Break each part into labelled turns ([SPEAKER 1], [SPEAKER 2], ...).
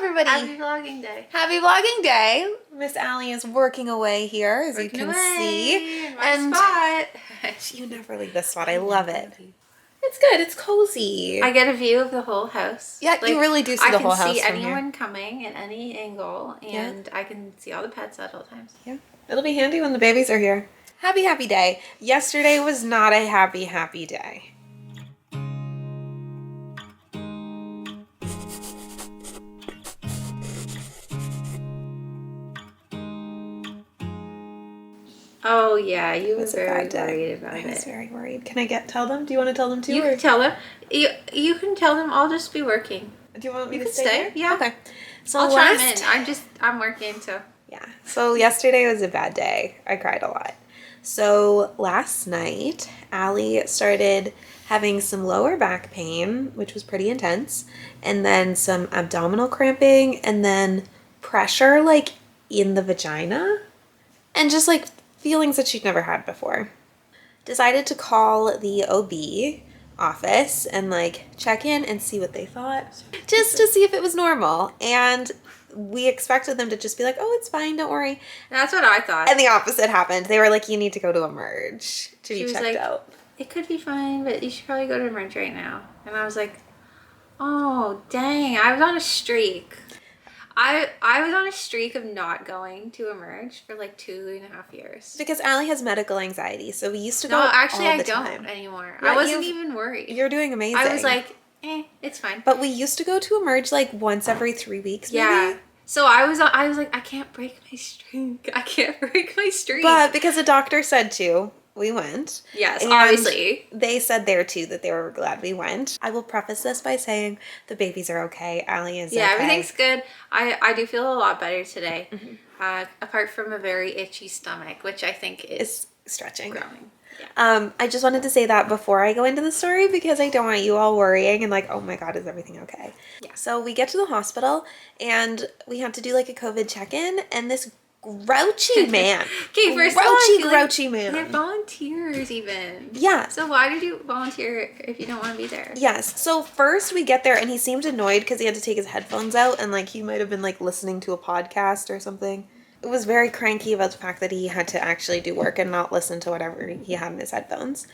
[SPEAKER 1] everybody.
[SPEAKER 2] Happy vlogging day.
[SPEAKER 1] Happy vlogging day. Miss Allie is working away here, as you can see.
[SPEAKER 2] In my spot.
[SPEAKER 1] You never leave this spot. I love it. It's good. It's cozy.
[SPEAKER 2] I get a view of the whole house.
[SPEAKER 1] Yeah, like, you really do see the whole house.
[SPEAKER 2] I can see
[SPEAKER 1] from
[SPEAKER 2] anyone
[SPEAKER 1] here.
[SPEAKER 2] coming at any angle, and I can see all the pets at all times.
[SPEAKER 1] Yeah, it'll be handy when the babies are here. Happy day. Yesterday was not a happy day.
[SPEAKER 2] Oh yeah, you were
[SPEAKER 1] It was
[SPEAKER 2] very
[SPEAKER 1] a bad day.
[SPEAKER 2] worried about it.
[SPEAKER 1] I was very worried. Can I tell them? Do you want to tell them too?
[SPEAKER 2] You can tell them. You can tell them. I'll just be working.
[SPEAKER 1] Do you want me
[SPEAKER 2] You
[SPEAKER 1] to
[SPEAKER 2] can
[SPEAKER 1] stay
[SPEAKER 2] stay?
[SPEAKER 1] here?
[SPEAKER 2] Yeah.
[SPEAKER 1] Okay. So
[SPEAKER 2] I'll chime in. I'm working, so.
[SPEAKER 1] Yeah. So yesterday was a bad day. I cried a lot. So last night, Allie started having some lower back pain, which was pretty intense, and then some abdominal cramping, and then pressure like in the vagina, and just like feelings that she'd never had before. Decided to call the OB office and like check in and see what they thought, just to see if it was normal. And we expected them to just be like, oh, it's fine, don't worry.
[SPEAKER 2] That's what I thought.
[SPEAKER 1] And the opposite happened. They were like, you need to go to Emerge to be checked out.
[SPEAKER 2] It could be fine, but you should probably go to Emerge right now. And I was like, oh, dang, I was on a streak. I was on a streak of not going to Emerge for like 2.5 years.
[SPEAKER 1] Because Allie has medical anxiety, so we used to go
[SPEAKER 2] No, actually
[SPEAKER 1] all
[SPEAKER 2] I
[SPEAKER 1] the
[SPEAKER 2] don't
[SPEAKER 1] time.
[SPEAKER 2] anymore.
[SPEAKER 1] Yeah,
[SPEAKER 2] I wasn't even worried.
[SPEAKER 1] You're doing amazing.
[SPEAKER 2] I was like, it's fine.
[SPEAKER 1] But we used to go to Emerge like once every 3 weeks, maybe.
[SPEAKER 2] Yeah. So I was like, I can't break my streak. I can't break my streak.
[SPEAKER 1] But because the doctor said to, we went.
[SPEAKER 2] Yes,
[SPEAKER 1] and
[SPEAKER 2] obviously.
[SPEAKER 1] They said there too that they were glad we went. I will preface this by saying the babies are okay. Allie is okay.
[SPEAKER 2] Yeah, everything's good. I do feel a lot better today. Mm-hmm. Apart from a very itchy stomach, which I think is
[SPEAKER 1] stretching.
[SPEAKER 2] Growing. Yeah.
[SPEAKER 1] I just wanted to say that before I go into the story because I don't want you all worrying and like, oh my God, is everything okay?
[SPEAKER 2] Yeah.
[SPEAKER 1] So we get to the hospital and we had to do like a COVID check-in, and this grouchy man.
[SPEAKER 2] Okay, first of all,
[SPEAKER 1] grouchy man.
[SPEAKER 2] They're volunteers even.
[SPEAKER 1] Yeah.
[SPEAKER 2] So why did you volunteer if you don't want to be there?
[SPEAKER 1] Yes. So first we get there and he seemed annoyed because he had to take his headphones out and like he might have been like listening to a podcast or something. It was very cranky about the fact that he had to actually do work and not listen to whatever he had in his headphones.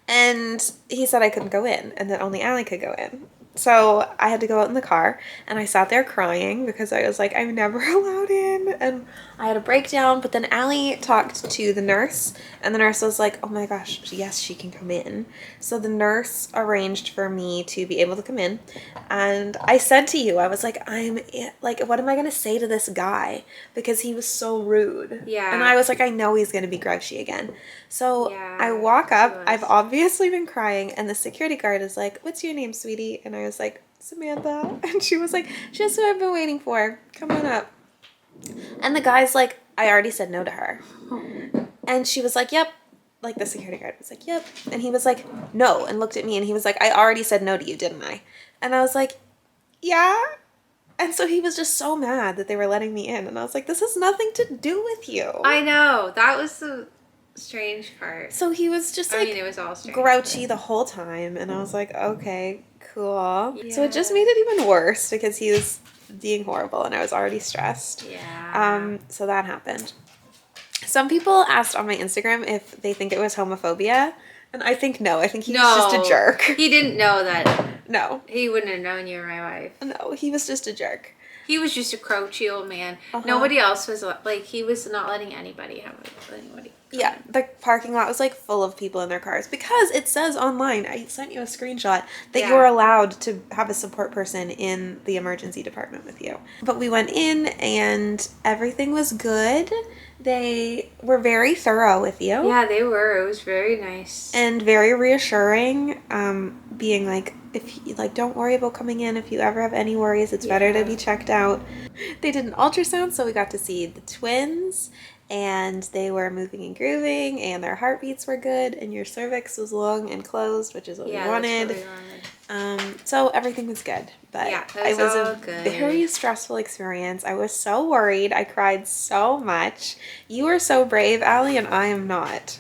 [SPEAKER 1] And he said I couldn't go in and that only Allie could go in. So I had to go out in the car and I sat there crying because I was like, I'm never allowed in. And I had a breakdown, but then Allie talked to the nurse and the nurse was like, oh my gosh, yes, she can come in. So the nurse arranged for me to be able to come in. And I said to you, I was like, what am I going to say to this guy? Because he was so rude.
[SPEAKER 2] Yeah.
[SPEAKER 1] And I was like, I know he's going to be grouchy again. So I walk up, I've obviously been crying, and the security guard is like, what's your name, sweetie? And I was like, Samantha. And she was like, just what I've been waiting for. Come on up. And the guy's like, I already said no to her. And she was like, yep. Like the security guard was like, yep. And he was like, no. And looked at me and he was like, I already said no to you, didn't I? And I was like, yeah. And so he was just so mad that they were letting me in. And I was like, this has nothing to do with you.
[SPEAKER 2] I know. That was the strange part.
[SPEAKER 1] So he was just like,
[SPEAKER 2] it was all strange,
[SPEAKER 1] grouchy the whole time. And I was like, okay, cool.
[SPEAKER 2] Yeah.
[SPEAKER 1] So it just made it even worse because he was being horrible and I was already stressed.
[SPEAKER 2] Yeah.
[SPEAKER 1] So that happened. Some people asked on my Instagram if they think it was homophobia. And I think no. I think he was just a jerk.
[SPEAKER 2] He didn't know that.
[SPEAKER 1] No.
[SPEAKER 2] He wouldn't have known you were my wife.
[SPEAKER 1] No, he was just a jerk.
[SPEAKER 2] He was just a crouchy old man. Nobody else was like, he was not letting anybody have anybody.
[SPEAKER 1] Yeah, the parking lot was like full of people in their cars because it says online, I sent you a screenshot, that you are allowed to have a support person in the emergency department with you. But we went in and everything was good. They were very thorough with you.
[SPEAKER 2] Yeah, they were. It was very nice.
[SPEAKER 1] And very reassuring, being like, if you, like, don't worry about coming in. If you ever have any worries, it's better to be checked out. They did an ultrasound, so we got to see the twins. And they were moving and grooving, and their heartbeats were good, and your cervix was long and closed, which is what we wanted.
[SPEAKER 2] That's what we wanted.
[SPEAKER 1] So everything was good, but it was a very stressful experience. I was so worried. I cried so much. You were so brave, Allie, and I am not.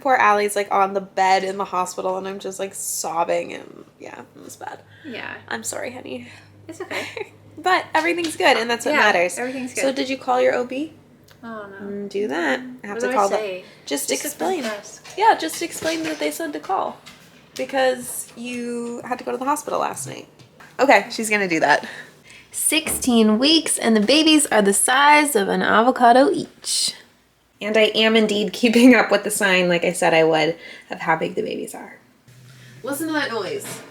[SPEAKER 1] Poor Allie's like on the bed in the hospital, and I'm just like sobbing, and yeah, it was bad.
[SPEAKER 2] Yeah.
[SPEAKER 1] I'm sorry, honey.
[SPEAKER 2] It's okay.
[SPEAKER 1] But everything's good, and that's what matters.
[SPEAKER 2] Everything's good.
[SPEAKER 1] So did you call your OB?
[SPEAKER 2] Oh no.
[SPEAKER 1] Do that. I have
[SPEAKER 2] What
[SPEAKER 1] to
[SPEAKER 2] do
[SPEAKER 1] call
[SPEAKER 2] I say?
[SPEAKER 1] Just
[SPEAKER 2] Just
[SPEAKER 1] explain.
[SPEAKER 2] the front desk.
[SPEAKER 1] Yeah, just explain that they said to call because you had to go to the hospital last night. Okay, she's gonna do that. 16 weeks, and the babies are the size of an avocado each. And I am indeed keeping up with the sign, like I said I would, of how big the babies are. Listen to that noise.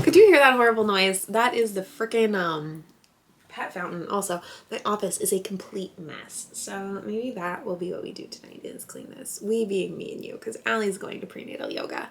[SPEAKER 1] Could you hear that horrible noise? That is the frickin' pet fountain. Also, my office is a complete mess. So maybe that will be what we do tonight, is clean this. We being me and you, because Allie's going to prenatal yoga.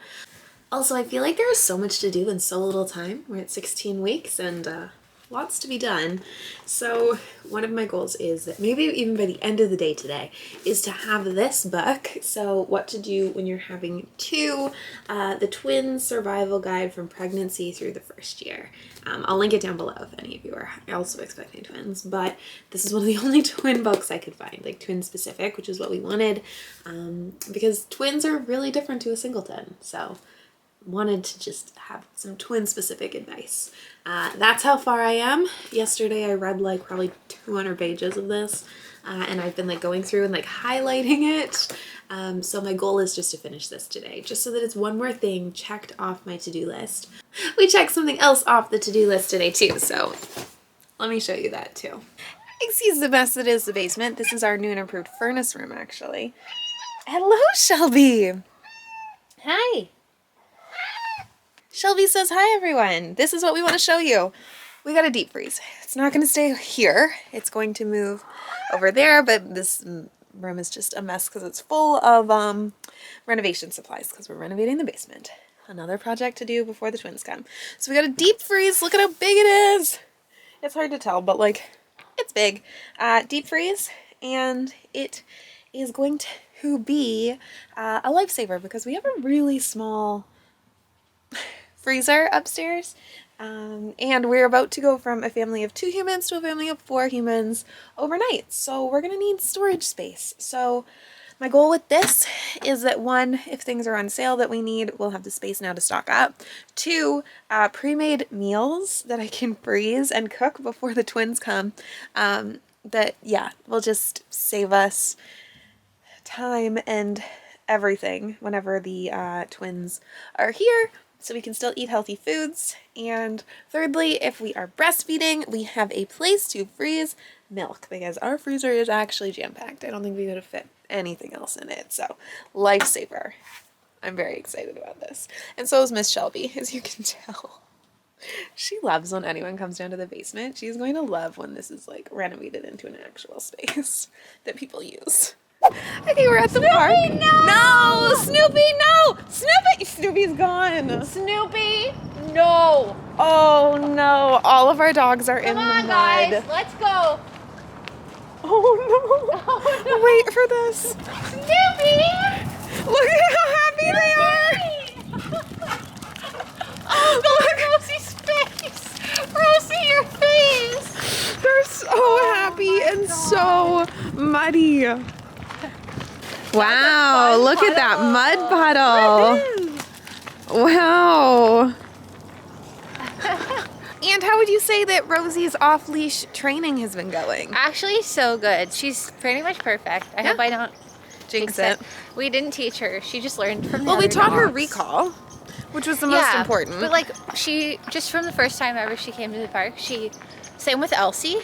[SPEAKER 1] Also, I feel like there is so much to do in so little time. We're at 16 weeks and lots to be done. So one of my goals is that maybe even by the end of the day today is to have this book. So what to do when you're having two, the twins survival guide from pregnancy through the first year. I'll link it down below if any of you are also expecting twins, but this is one of the only twin books I could find, like twin specific, which is what we wanted, because twins are really different to a singleton. So wanted to just have some twin specific advice. That's how far I am. Yesterday I read like probably 200 pages of this, and I've been like going through and like highlighting it. So my goal is just to finish this today, just so that it's one more thing checked off my to-do list. We checked something else off the to-do list today too, so let me show you that too. Excuse the mess that is the basement. This is our new and improved furnace room, actually. Hello, Shelby. Hi. Shelby says hi, everyone. This is what we want to show you. We got a deep freeze. It's not going to stay here. It's going to move over there, but this room is just a mess because it's full of renovation supplies because we're renovating the basement. Another project to do before the twins come. So we got a deep freeze. Look at how big it is. It's hard to tell, but like it's big. Deep freeze, and it is going to be a lifesaver because we have a really small freezer upstairs, and we're about to go from a family of 2 humans to a family of 4 humans overnight, so we're gonna need storage space. So my goal with this is that 1, if things are on sale that we need, we'll have the space now to stock up. 2, pre-made meals that I can freeze and cook before the twins come, that will just save us time and everything whenever the twins are here, so we can still eat healthy foods. And thirdly, if we are breastfeeding, we have a place to freeze milk because our freezer is actually jam-packed. I don't think we would have fit anything else in it, so lifesaver. I'm very excited about this. And so is Miss Shelby, as you can tell. She loves when anyone comes down to the basement. She's going to love when this is like renovated into an actual space that people use. Okay, we're at the park. No! Snoopy, no! Snoopy's gone.
[SPEAKER 2] Snoopy, no.
[SPEAKER 1] Oh no, all of our dogs are in the mud.
[SPEAKER 2] Come on, guys, let's go.
[SPEAKER 1] Oh no.
[SPEAKER 2] Oh, no.
[SPEAKER 1] Wait for this.
[SPEAKER 2] Snoopy!
[SPEAKER 1] Look at how happy they are.
[SPEAKER 2] Oh, look at Rosie's face. Rosie, your face.
[SPEAKER 1] They're so happy and so muddy. Wow, look at that mud puddle. Wow. And how would you say that Rosie's off-leash training has been going?
[SPEAKER 2] Actually, so good. She's pretty much perfect. I hope I don't
[SPEAKER 1] Jinx it.
[SPEAKER 2] We didn't teach her. She just learned from the
[SPEAKER 1] Well, we
[SPEAKER 2] other
[SPEAKER 1] taught her
[SPEAKER 2] dogs.
[SPEAKER 1] recall, which was the most important.
[SPEAKER 2] But like she just from the first time ever she came to the park, same with Elsie.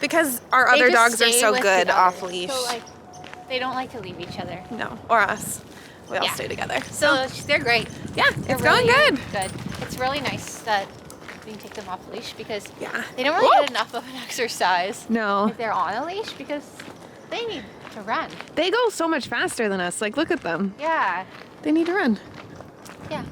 [SPEAKER 1] Because our other dogs are so good off-leash.
[SPEAKER 2] So like they don't like to leave each other.
[SPEAKER 1] No, or us. We all stay together.
[SPEAKER 2] So they're great.
[SPEAKER 1] Yeah,
[SPEAKER 2] They're
[SPEAKER 1] it's going
[SPEAKER 2] really
[SPEAKER 1] good.
[SPEAKER 2] Good. It's really nice that we can take them off leash because they don't really
[SPEAKER 1] Whoa.
[SPEAKER 2] get enough of an exercise
[SPEAKER 1] No.
[SPEAKER 2] if they're on a leash because they need to run.
[SPEAKER 1] They go so much faster than us. Like, look at them.
[SPEAKER 2] Yeah.
[SPEAKER 1] They need to run.
[SPEAKER 2] Yeah.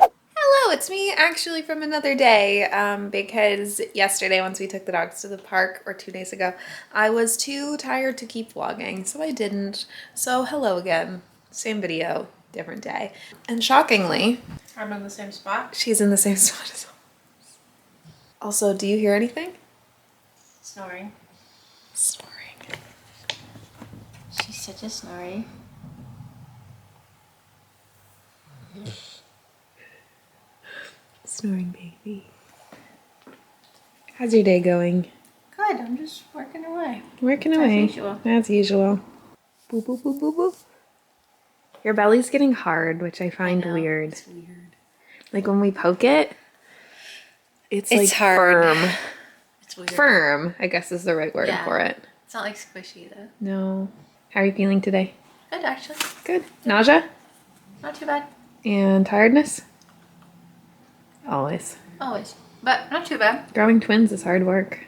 [SPEAKER 1] Hello, it's me actually from another day, because yesterday once we took the dogs to the park, or 2 days ago, I was too tired to keep vlogging, so I didn't. So hello again. Same video, different day. And shockingly,
[SPEAKER 2] I'm in the same spot.
[SPEAKER 1] she's in the same spot as always. Also, do you hear anything?
[SPEAKER 2] Snoring.
[SPEAKER 1] Snoring.
[SPEAKER 2] She's such a snory.
[SPEAKER 1] Snoring baby. How's your day going?
[SPEAKER 2] Good. I'm just working away.
[SPEAKER 1] Working away.
[SPEAKER 2] As usual.
[SPEAKER 1] As usual. Boop, boop, boop, boop, boop. Your belly's getting hard, which I find weird.
[SPEAKER 2] It's weird.
[SPEAKER 1] Like when we poke it, it's like
[SPEAKER 2] hard.
[SPEAKER 1] firm.
[SPEAKER 2] It's weird.
[SPEAKER 1] Firm, I guess is the right word for it.
[SPEAKER 2] It's not like squishy though.
[SPEAKER 1] No. How are you feeling today?
[SPEAKER 2] Good, actually.
[SPEAKER 1] Good. Nausea?
[SPEAKER 2] Not too bad.
[SPEAKER 1] And tiredness? Always.
[SPEAKER 2] Always. But not too bad.
[SPEAKER 1] Growing twins is hard work.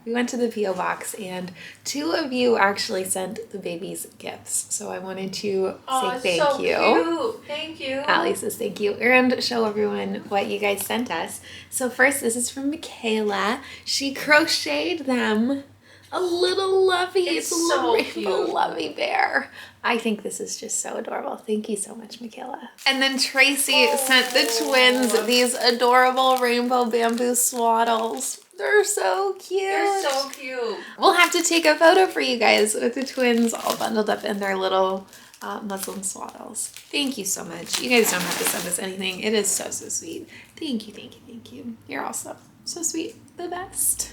[SPEAKER 1] We went to the P.O. box and 2 of you actually sent the babies gifts. So I wanted to say thank you.
[SPEAKER 2] Cute. Thank you.
[SPEAKER 1] Allie says thank you and show everyone what you guys sent us. So first, this is from Michaela. She crocheted them. A little lovey. It's a little rainbow lovey bear. I think this is just so adorable. Thank you so much, Michaela. And then Tracy sent the twins these adorable rainbow bamboo swaddles. They're so cute.
[SPEAKER 2] They're so cute.
[SPEAKER 1] We'll have to take a photo for you guys with the twins all bundled up in their little muslin swaddles. Thank you so much. You guys don't have to send us anything. It is so, so sweet. Thank you, thank you, thank you. You're also so sweet. The best.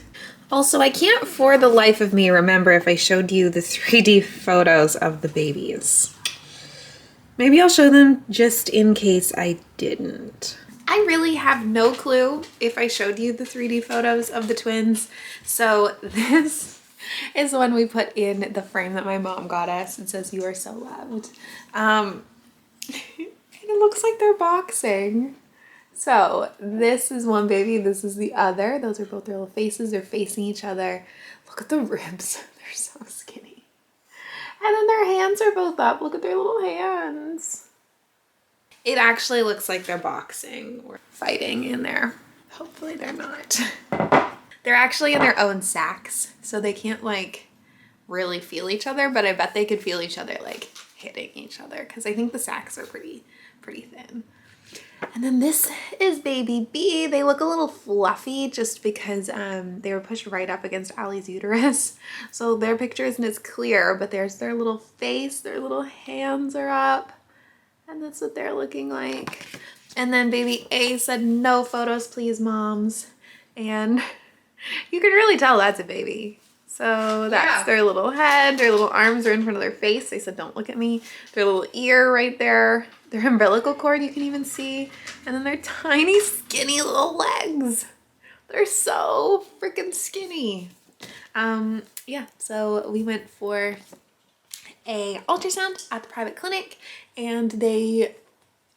[SPEAKER 1] Also, I can't for the life of me remember if I showed you the 3D photos of the babies. Maybe I'll show them just in case I didn't. I really have no clue if I showed you the 3D photos of the twins. So this is the one we put in the frame that my mom got us. It says, "You are so loved." And it looks like they're boxing. So this is one baby, this is the other. Those are both their little faces. They're facing each other. Look at the ribs. They're so skinny. And then their hands are both up. Look at their little hands. It actually looks like they're boxing or fighting in there. Hopefully they're not. They're actually in their own sacks, so they can't like really feel each other, but I bet they could feel each other like hitting each other because I think the sacks are pretty thin. And then this is baby B. They look a little fluffy just because they were pushed right up against Allie's uterus. So their picture isn't as clear, but there's their little face, their little hands are up. And that's what they're looking like. And then baby A said, "No photos, please, moms." And you can really tell that's a baby. So that's their little head, their little arms are in front of their face. They said, "Don't look at me." Their little ear right there. Their umbilical cord you can even see. And then their tiny, skinny little legs. They're so freaking skinny. Yeah, so we went for a ultrasound at the private clinic and they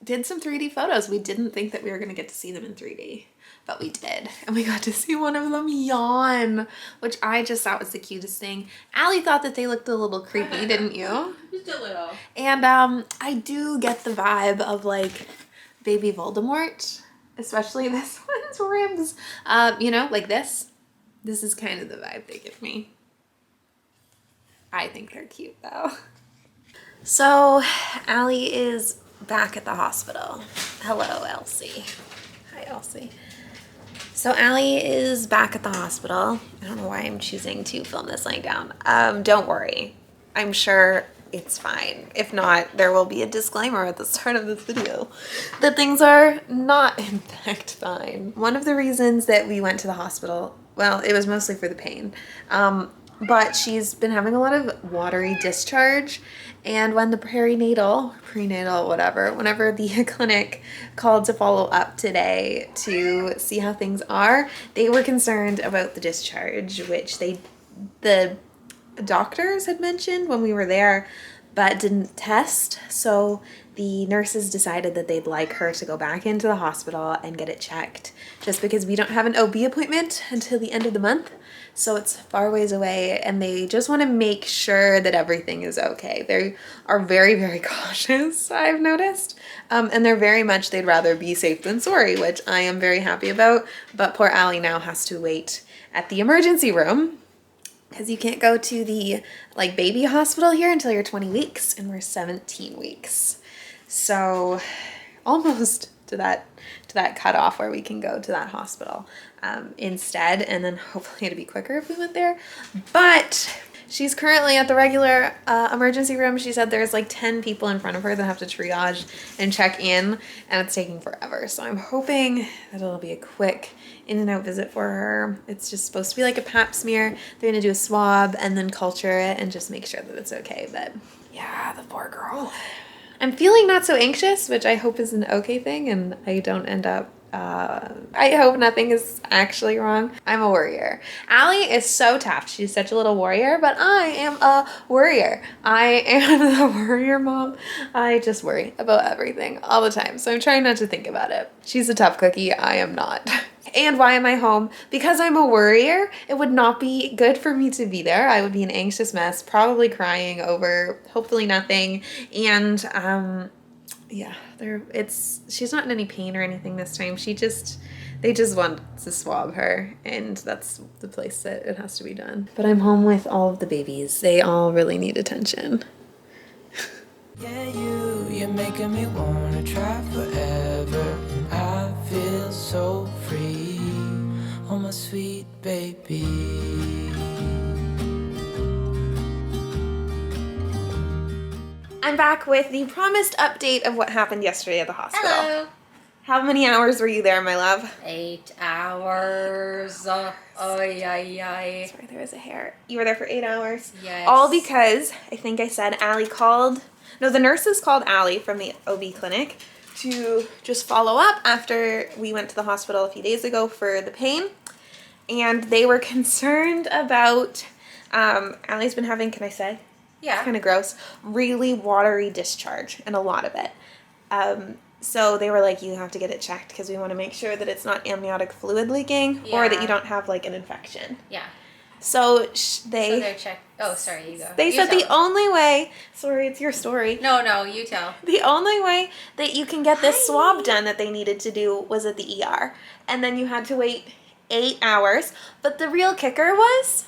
[SPEAKER 1] did some 3D photos. We didn't think that we were going to get to see them in 3D, but we did. And we got to see one of them yawn, which I just thought was the cutest thing. Allie thought that they looked a little creepy, didn't you?
[SPEAKER 2] Just a little.
[SPEAKER 1] And I do get the vibe of like baby Voldemort, especially this one's ribs. You know, like this. This is kind of the vibe they give me. I think they're cute though. So Allie is back at the hospital. Hello, Elsie. Hi, Elsie. So Allie is back at the hospital. I don't know why I'm choosing to film this lying down. Don't worry. I'm sure it's fine. If not, there will be a disclaimer at the start of this video that things are not in fact fine. One of the reasons that we went to the hospital, well, it was mostly for the pain, but she's been having a lot of watery discharge. And when the prenatal, whatever, whenever the clinic called to follow up today to see how things are, they were concerned about the discharge, which the doctors had mentioned when we were there, but didn't test. So the nurses decided that they'd like her to go back into the hospital and get it checked, just because we don't have an OB appointment until the end of the month. So it's far ways away and they just want to make sure that everything is okay. They are very, very cautious, I've noticed. And they're very much, they'd rather be safe than sorry, which I am very happy about. But poor Allie now has to wait at the emergency room because you can't go to the like baby hospital here until you're 20 weeks and we're 17 weeks. So almost to that cutoff where we can go to that hospital instead, and then hopefully it'll be quicker if we went there. But She's currently at the regular emergency room. She said there's like 10 people in front of her that have to triage and check in, and it's taking forever. So I'm hoping that it'll be a quick in and out visit for her. It's just supposed to be like a pap smear. They're gonna do a swab and then culture it and just make sure that it's okay. But yeah, the poor girl. I'm feeling not so anxious, which I hope is an okay thing, and I don't end up I hope nothing is actually wrong. I'm a worrier. Allie is so tough. She's such a little warrior, but I am a worrier. I am the worrier mom. I just worry about everything all the time. So I'm trying not to think about it. She's a tough cookie. I am not. And why am I home? Because I'm a worrier. It would not be good for me to be there. I would be an anxious mess, probably crying over hopefully nothing. And yeah, she's not in any pain or anything this time. They just want to swab her, and that's the place that it has to be done. But I'm home with all of the babies. They all really need attention.
[SPEAKER 3] Yeah, you're making me wanna try forever. I feel so free, oh my sweet baby.
[SPEAKER 1] I'm back with the promised update of what happened yesterday at the hospital.
[SPEAKER 2] Hello.
[SPEAKER 1] How many hours were you there, my love?
[SPEAKER 2] 8 hours. Oh, yeah.
[SPEAKER 1] Sorry, there was a hair. You were there for 8 hours?
[SPEAKER 2] Yes.
[SPEAKER 1] All because, I think I said, the nurses called Allie from the OB clinic to just follow up after we went to the hospital a few days ago for the pain. And they were concerned about, Allie's been having, can I say?
[SPEAKER 2] Yeah.
[SPEAKER 1] It's kind of gross. Really watery discharge, and a lot of it. So they were like, you have to get it checked because we want to make sure that it's not amniotic fluid leaking or that you don't have like an infection.
[SPEAKER 2] Yeah.
[SPEAKER 1] So
[SPEAKER 2] So they're checked. Oh, sorry, you go.
[SPEAKER 1] They said the only way, sorry, it's your story.
[SPEAKER 2] No, you tell.
[SPEAKER 1] The only way that you can get this swab done that they needed to do was at the ER. And then you had to wait 8 hours. But the real kicker was...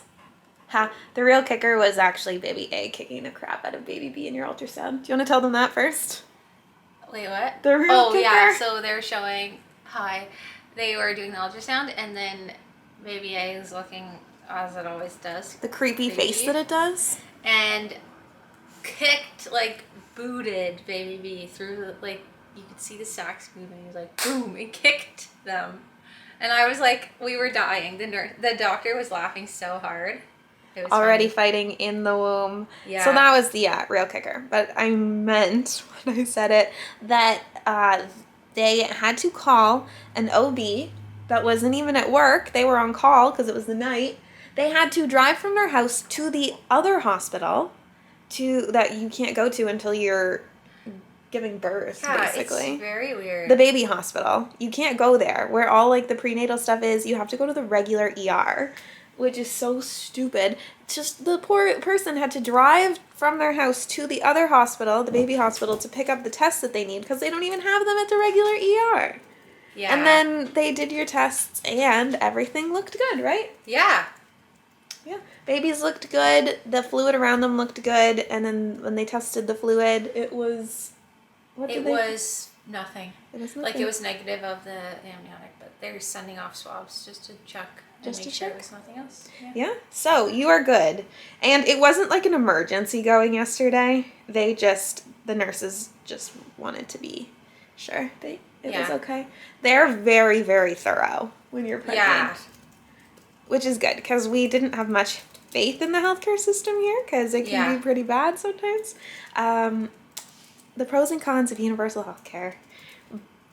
[SPEAKER 1] the real kicker was actually baby A kicking the crap out of baby B in your ultrasound. Do you want to tell them that first?
[SPEAKER 2] Wait, what?
[SPEAKER 1] The real kicker?
[SPEAKER 2] Yeah, so they're showing, they were doing the ultrasound, and then baby A is looking, as it always does.
[SPEAKER 1] The creepy face that it does?
[SPEAKER 2] And booted baby B through, you could see the sacs moving. He was like, boom, and kicked them. And I was like, we were dying. The doctor was laughing so hard.
[SPEAKER 1] Already fighting in the womb.
[SPEAKER 2] Yeah.
[SPEAKER 1] So that was the real kicker. But I meant, when I said it, that they had to call an OB that wasn't even at work. They were on call because it was the night. They had to drive from their house to the other hospital that you can't go to until you're giving birth, basically.
[SPEAKER 2] It's very weird.
[SPEAKER 1] The baby hospital. You can't go there. Where all like the prenatal stuff is, you have to go to the regular ER. Which is so stupid. Just the poor person had to drive from their house to the other hospital, the baby hospital, to pick up the tests that they need because they don't even have them at the regular ER. Yeah. And then they did your tests and everything looked good, right?
[SPEAKER 2] Yeah.
[SPEAKER 1] Yeah. Babies looked good. The fluid around them looked good. And then when they tested the fluid, it was...
[SPEAKER 2] It was nothing.
[SPEAKER 1] It was nothing.
[SPEAKER 2] Like, it was negative of the amniotic, but they're sending off swabs just to check. Just to check. There was nothing else.
[SPEAKER 1] Yeah. So you are good. And it wasn't like an emergency going yesterday. The nurses just wanted to be sure it was okay. They're very, very thorough when you're pregnant. Yeah. Which is good because we didn't have much faith in the healthcare system here because it can be pretty bad sometimes. The pros and cons of universal healthcare.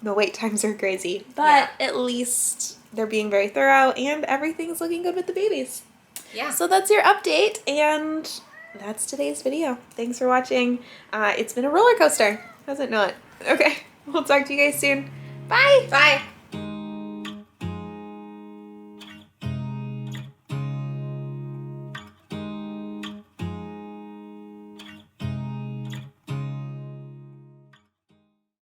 [SPEAKER 1] The wait times are crazy, but at least they're being very thorough and everything's looking good with the babies. Yeah. So that's your update, and that's today's video. Thanks for watching. It's been a roller coaster, has it not? Okay, we'll talk to you guys soon. Bye.
[SPEAKER 2] Bye.